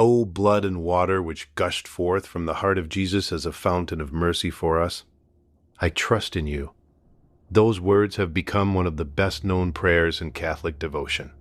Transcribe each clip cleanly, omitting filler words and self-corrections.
O blood and water which gushed forth from the heart of Jesus as a fountain of mercy for us, I trust in you. Those words have become one of the best-known prayers in Catholic devotion.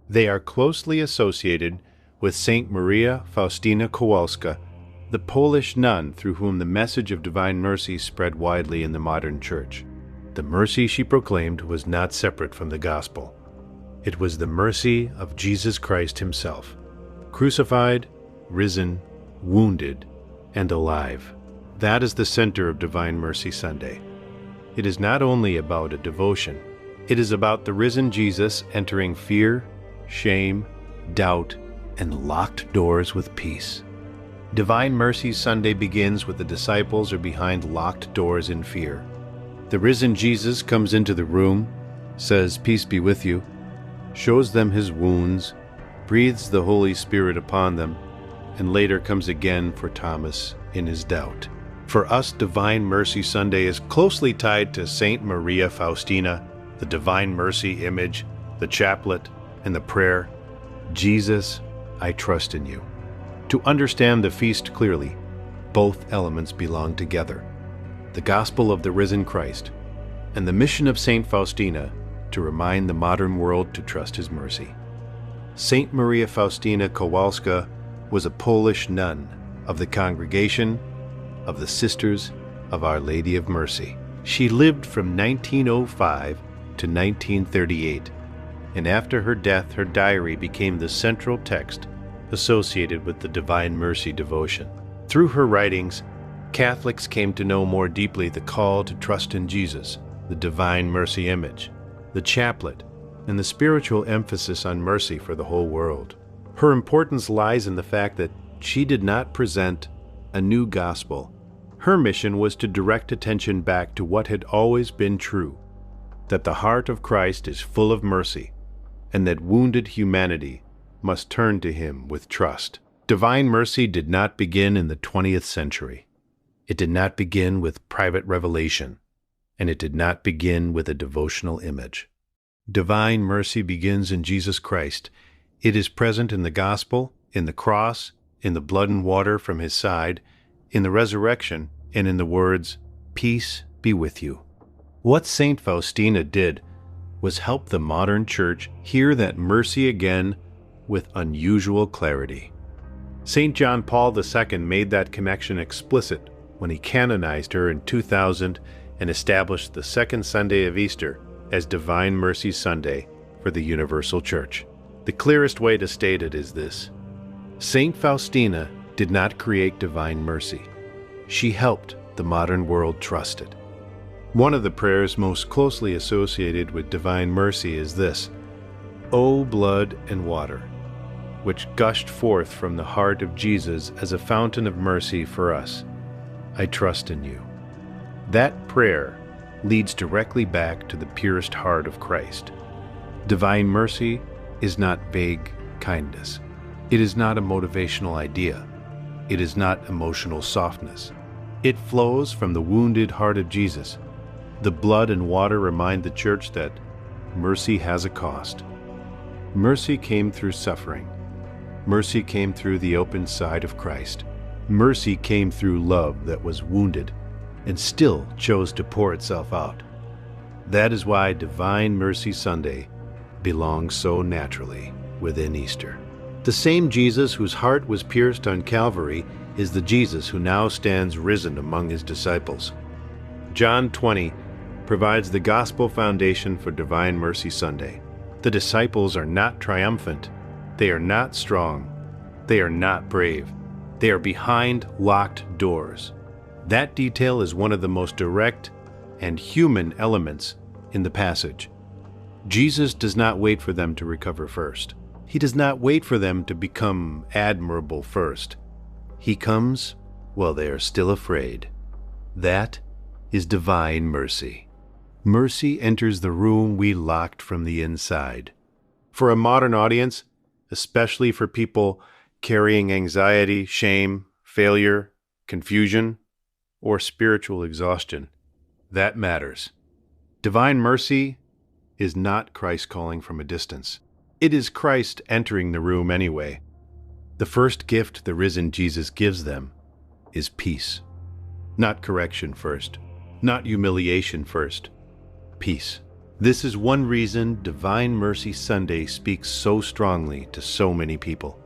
They are closely associated with Saint Maria Faustina Kowalska, the Polish nun through whom the message of divine mercy spread widely in the modern Church. The mercy she proclaimed was not separate from the gospel. It was the mercy of Jesus Christ himself, crucified, risen, wounded, and alive. That is the center of Divine Mercy Sunday. It is not only about a devotion. It is about the risen Jesus entering fear, shame, doubt, and locked doors with peace. Divine Mercy Sunday begins with the disciples are behind locked doors in fear. The risen Jesus comes into the room, says, "Peace be with you," shows them his wounds, breathes the Holy Spirit upon them, and later comes again for Thomas in his doubt. For us, Divine Mercy Sunday is closely tied to Saint Maria Faustina, the Divine Mercy image, the chaplet, and the prayer, "Jesus, I trust in you." To understand the feast clearly, both elements belong together. The gospel of the risen Christ and the mission of Saint Faustina to remind the modern world to trust his mercy. Saint Maria Faustina Kowalska was a Polish nun of the Congregation of the Sisters of Our Lady of Mercy. She lived from 1905 to 1938, and after her death, her diary became the central text associated with the Divine Mercy devotion. Through her writings, Catholics came to know more deeply the call to trust in Jesus, the Divine Mercy image, the chaplet, and the spiritual emphasis on mercy for the whole world. Her importance lies in the fact that she did not present a new gospel. Her mission was to direct attention back to what had always been true, that the heart of Christ is full of mercy, and that wounded humanity must turn to him with trust. Divine mercy did not begin in the 20th century. It did not begin with private revelation, and it did not begin with a devotional image. Divine mercy begins in Jesus Christ. It is present in the gospel, in the cross, in the blood and water from his side, in the resurrection, and in the words, "Peace be with you." What Saint Faustina did was help the modern Church hear that mercy again with unusual clarity. St. John Paul II made that connection explicit when he canonized her in 2000 and established the second Sunday of Easter as Divine Mercy Sunday for the Universal Church. The clearest way to state it is this: Saint Faustina did not create divine mercy. She helped the modern world trust it. One of the prayers most closely associated with divine mercy is this: O blood and water, which gushed forth from the heart of Jesus as a fountain of mercy for us, I trust in you. That prayer leads directly back to the purest heart of Christ. Divine mercy is not vague kindness. It is not a motivational idea. It is not emotional softness. It flows from the wounded heart of Jesus. The blood and water remind the Church that mercy has a cost. Mercy came through suffering. Mercy came through the open side of Christ. Mercy came through love that was wounded and still chose to pour itself out. That is why Divine Mercy Sunday belongs so naturally within Easter. The same Jesus whose heart was pierced on Calvary is the Jesus who now stands risen among his disciples. John 20 provides the gospel foundation for Divine Mercy Sunday. The disciples are not triumphant. They are not strong. They are not brave. They are behind locked doors. That detail is one of the most direct and human elements in the passage. Jesus does not wait for them to recover first. He does not wait for them to become admirable first. He comes while they are still afraid. That is divine mercy. Mercy enters the room we locked from the inside. For a modern audience, especially for people carrying anxiety, shame, failure, confusion, or spiritual exhaustion, that matters. Divine mercy is not Christ calling from a distance. It is Christ entering the room anyway. The first gift the risen Jesus gives them is peace. Not correction first, not humiliation first, peace. This is one reason Divine Mercy Sunday speaks so strongly to so many people.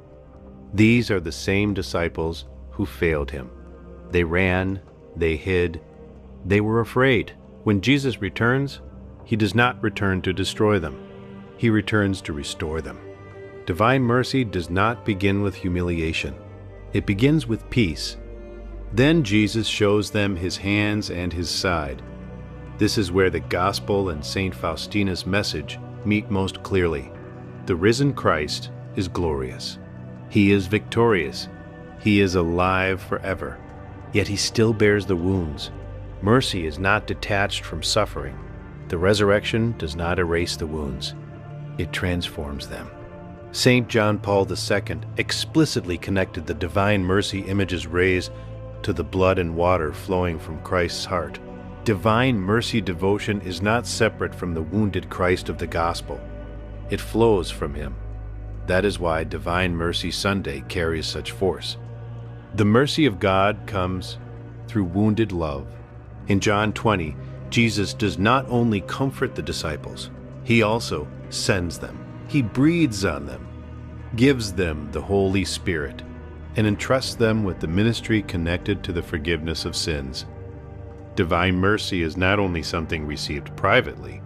These are the same disciples who failed him. They ran, they hid, they were afraid. When Jesus returns, he does not return to destroy them. He returns to restore them. Divine mercy does not begin with humiliation. It begins with peace. Then Jesus shows them his hands and his side. This is where the gospel and Saint Faustina's message meet most clearly. The risen Christ is glorious. He is victorious. He is alive forever. Yet he still bears the wounds. Mercy is not detached from suffering. The resurrection does not erase the wounds. It transforms them. St. John Paul II explicitly connected the divine mercy images raised to the blood and water flowing from Christ's heart. Divine mercy devotion is not separate from the wounded Christ of the gospel. It flows from him. That is why Divine Mercy Sunday carries such force. The mercy of God comes through wounded love. In John 20, Jesus does not only comfort the disciples, he also sends them. He breathes on them, gives them the Holy Spirit, and entrusts them with the ministry connected to the forgiveness of sins. Divine mercy is not only something received privately,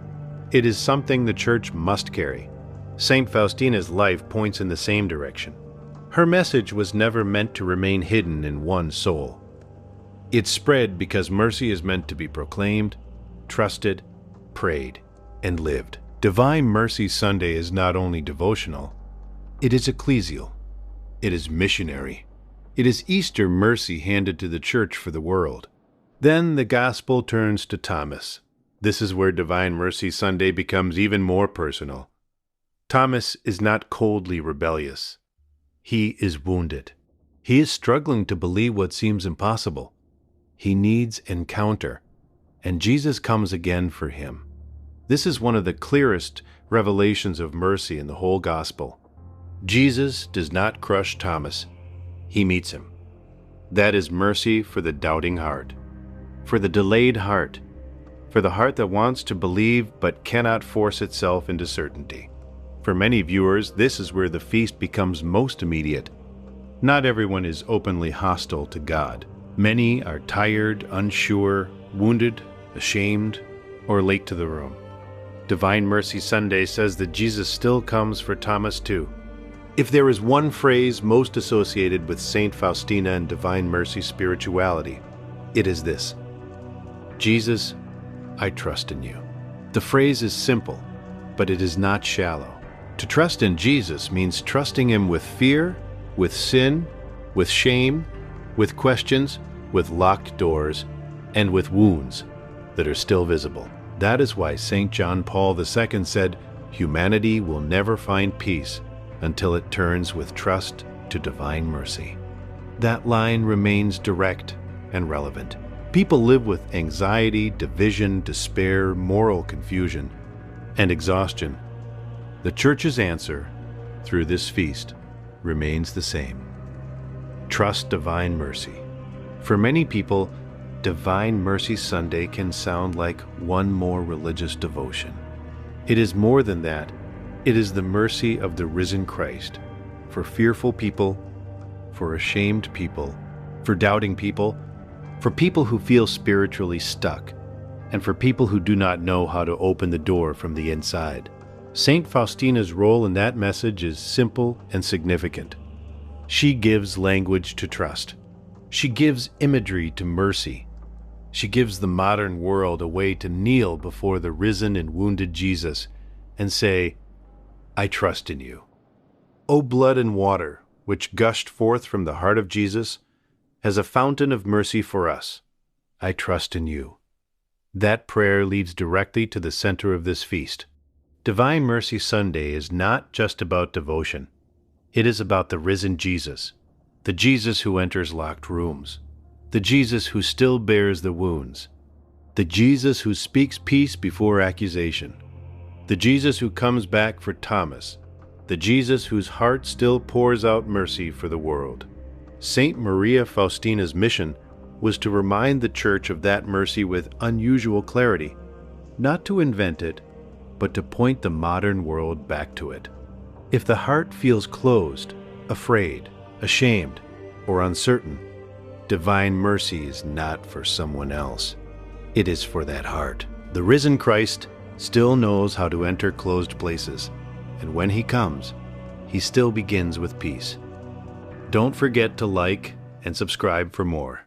it is something the Church must carry. St. Faustina's life points in the same direction. Her message was never meant to remain hidden in one soul. It spread because mercy is meant to be proclaimed, trusted, prayed, and lived. Divine Mercy Sunday is not only devotional, it is ecclesial. It is missionary. It is Easter mercy handed to the Church for the world. Then the gospel turns to Thomas. This is where Divine Mercy Sunday becomes even more personal. Thomas is not coldly rebellious. He is wounded. He is struggling to believe what seems impossible. He needs encounter, and Jesus comes again for him. This is one of the clearest revelations of mercy in the whole gospel. Jesus does not crush Thomas. He meets him. That is mercy for the doubting heart, for the delayed heart, for the heart that wants to believe but cannot force itself into certainty. For many viewers, this is where the feast becomes most immediate. Not everyone is openly hostile to God. Many are tired, unsure, wounded, ashamed, or late to the room. Divine Mercy Sunday says that Jesus still comes for Thomas too. If there is one phrase most associated with Saint Faustina and Divine Mercy spirituality, it is this: Jesus, I trust in you. The phrase is simple, but it is not shallow. To trust in Jesus means trusting him with fear, with sin, with shame, with questions, with locked doors, and with wounds that are still visible. That is why St. John Paul II said, humanity will never find peace until it turns with trust to divine mercy. That line remains direct and relevant. People live with anxiety, division, despair, moral confusion, and exhaustion. The Church's answer, through this feast, remains the same. Trust divine mercy. For many people, Divine Mercy Sunday can sound like one more religious devotion. It is more than that. It is the mercy of the risen Christ for fearful people, for ashamed people, for doubting people, for people who feel spiritually stuck, and for people who do not know how to open the door from the inside. Saint Faustina's role in that message is simple and significant. She gives language to trust. She gives imagery to mercy. She gives the modern world a way to kneel before the risen and wounded Jesus and say, I trust in you. O blood and water, which gushed forth from the heart of Jesus, as a fountain of mercy for us, I trust in you. That prayer leads directly to the center of this feast. Divine Mercy Sunday is not just about devotion. It is about the risen Jesus, the Jesus who enters locked rooms, the Jesus who still bears the wounds, the Jesus who speaks peace before accusation, the Jesus who comes back for Thomas, the Jesus whose heart still pours out mercy for the world. Saint Maria Faustina's mission was to remind the Church of that mercy with unusual clarity, not to invent it, but to point the modern world back to it. If the heart feels closed, afraid, ashamed, or uncertain, divine mercy is not for someone else. It is for that heart. The risen Christ still knows how to enter closed places, and when he comes, he still begins with peace. Don't forget to like and subscribe for more.